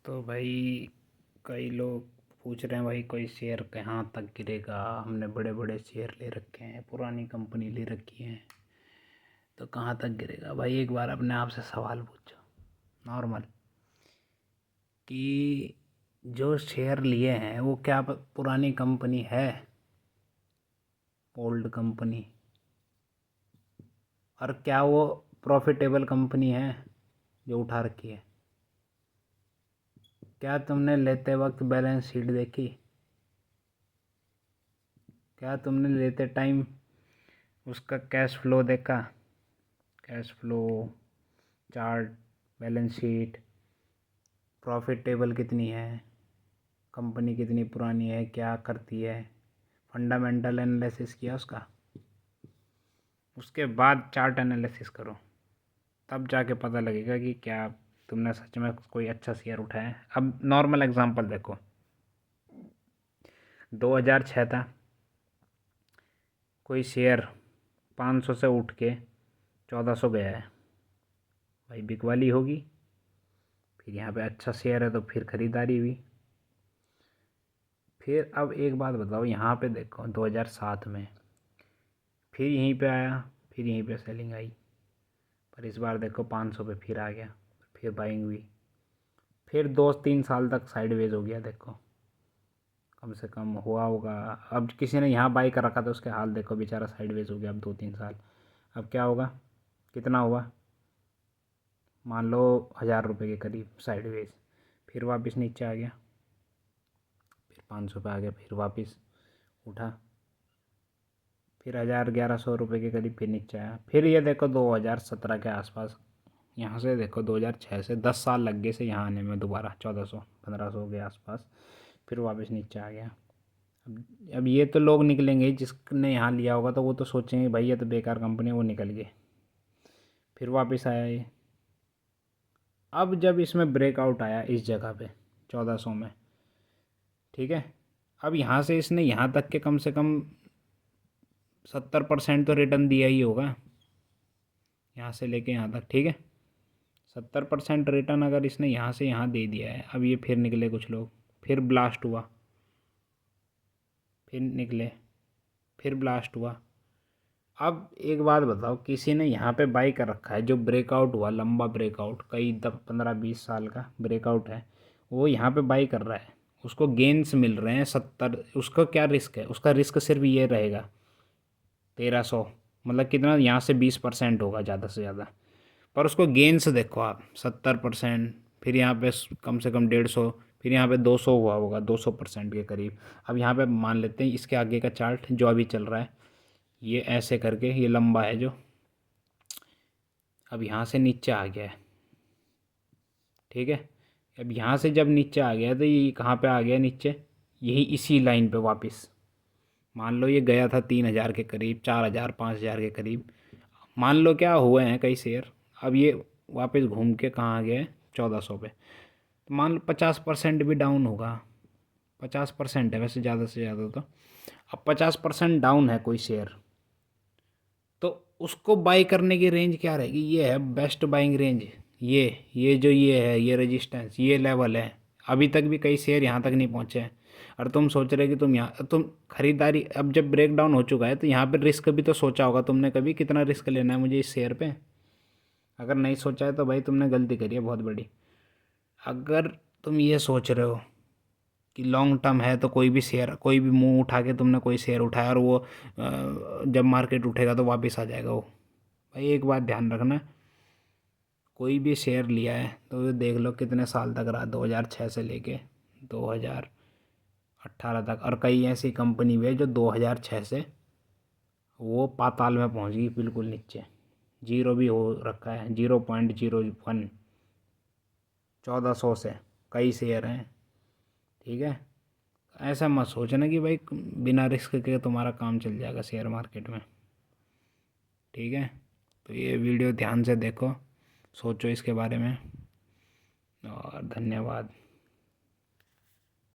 तो भाई कई लोग पूछ रहे हैं भाई कोई शेयर कहाँ तक गिरेगा। हमने बड़े बड़े शेयर ले रखे हैं, पुरानी कंपनी ले रखी है, तो कहाँ तक गिरेगा। भाई एक बार अपने आप से सवाल पूछो नॉर्मल कि जो शेयर लिए हैं वो क्या पुरानी कंपनी है, ओल्ड कंपनी, और क्या वो प्रॉफिटेबल कंपनी है जो उठा रखी है। क्या तुमने लेते वक्त बैलेंस शीट देखी? क्या तुमने लेते टाइम उसका कैश फ्लो देखा? Cash flow chart, balance sheet, profit table कितनी है, कंपनी कितनी पुरानी है, क्या करती है, फंडामेंटल एनालिसिस किया उसका? उसके बाद चार्ट एनालिसिस करो, तब जाके पता लगेगा कि क्या तुमने सच में कोई अच्छा शेयर उठाया है। अब नॉर्मल एग्जांपल देखो, 2006 था, कोई शेयर 500 से उठ के 1400 गया है, भाई बिकवाली होगी। फिर यहाँ पे अच्छा शेयर है तो फिर ख़रीदारी हुई। फिर अब एक बात बताओ, यहाँ पे देखो 2007 में फिर यहीं पे आया, फिर यहीं पे सेलिंग आई, पर इस बार देखो 500 पे फिर आ गया, फिर बाइंग हुई, फिर 2-3 साल तक साइडवेज हो गया। देखो कम से कम हुआ होगा, अब किसी ने यहाँ बाई कर रखा था उसके हाल देखो, बेचारा साइडवेज हो गया अब 2-3 साल। अब क्या होगा, कितना हुआ, मान लो 1000 रुपये के करीब साइडवेज, फिर वापस नीचे आ गया, फिर 500 पे आ गया, फिर वापस उठा, फिर 1000-1100 रुपये के करीब फिर नीचे आया। फिर ये देखो 2017 के आसपास, यहाँ से देखो 2006 से 10 साल लग गए से यहाँ आने में, दोबारा 1400-1500 के आसपास, फिर वापस नीचे आ गया। अब ये तो लोग निकलेंगे जिसने यहाँ लिया होगा, तो वो तो सोचेंगे भाई ये तो बेकार कंपनी, वो निकल गए, फिर वापस आया ये। अब जब इसमें ब्रेकआउट आया इस जगह पे 1400 में, ठीक है, अब यहाँ से इसने यहाँ तक के कम से कम 70% तो रिटर्न दिया ही होगा, यहाँ से लेके यहाँ तक, ठीक है। 70% रिटर्न अगर इसने यहाँ से यहाँ दे दिया है, अब ये फिर निकले कुछ लोग, फिर ब्लास्ट हुआ, फिर निकले, फिर ब्लास्ट हुआ। अब एक बात बताओ, किसी ने यहाँ पे बाई कर रखा है, जो ब्रेकआउट हुआ, लंबा ब्रेकआउट, कई 15-20 साल का ब्रेकआउट है, वो यहाँ पे बाई कर रहा है, उसको गेंस मिल रहे हैं 70। उसका क्या रिस्क है? उसका रिस्क सिर्फ ये रहेगा 1300, मतलब कितना, यहाँ से 20% होगा ज़्यादा से ज़्यादा, पर उसको गेंस देखो आप 70%, फिर यहाँ पे कम से कम 150, फिर यहाँ पे 200 हुआ होगा, 200% के करीब। अब यहाँ पे मान लेते हैं इसके आगे का चार्ट जो अभी चल रहा है, ये ऐसे करके ये लंबा है जो, अब यहाँ से नीचे आ गया है, ठीक है। अब यहाँ से जब नीचे आ गया तो ये कहाँ पे आ गया नीचे, यही इसी लाइन पे वापस। मान लो ये गया था 3000 के करीब, 4000, 5000 के करीब, मान लो क्या हुए हैं कई शेयर, अब ये वापस घूम के कहाँ आ गया है, 1400 पे। तो मान लो 50% भी डाउन होगा, 50% है वैसे ज़्यादा से ज़्यादा तो। अब 50% डाउन है कोई शेयर, तो उसको बाई करने की रेंज क्या रहेगी? ये है बेस्ट बाइंग रेंज, ये जो ये है, ये रेजिस्टेंस, ये लेवल है। अभी तक भी कई शेयर यहाँ तक नहीं पहुँचे हैं, और तुम सोच रहे कि तुम खरीदारी, अब जब ब्रेक डाउन हो चुका है तो यहाँ पे रिस्क भी तो सोचा होगा तुमने कभी, कितना रिस्क लेना है मुझे इस शेयर पे। अगर नहीं सोचा है तो भाई तुमने गलती करी है बहुत बड़ी। अगर तुम ये सोच रहे हो कि लॉन्ग टर्म है तो कोई भी शेयर, कोई भी मुंह उठा के तुमने कोई शेयर उठाया और वो जब मार्केट उठेगा तो वापस आ जाएगा वो, भाई एक बात ध्यान रखना, कोई भी शेयर लिया है तो ये देख लो कितने साल तक रहा, 2006 से लेके 2018 तक। और कई ऐसी कंपनी भी है जो 2006 से वो पाताल में पहुंच गई, बिल्कुल नीचे, जीरो भी हो रखा है, 0.01, 1400 से कई शेयर हैं, ठीक है। ऐसा मत सोचना कि भाई बिना रिस्क के तुम्हारा काम चल जाएगा शेयर मार्केट में, ठीक है। तो ये वीडियो ध्यान से देखो, सोचो इसके बारे में, और धन्यवाद।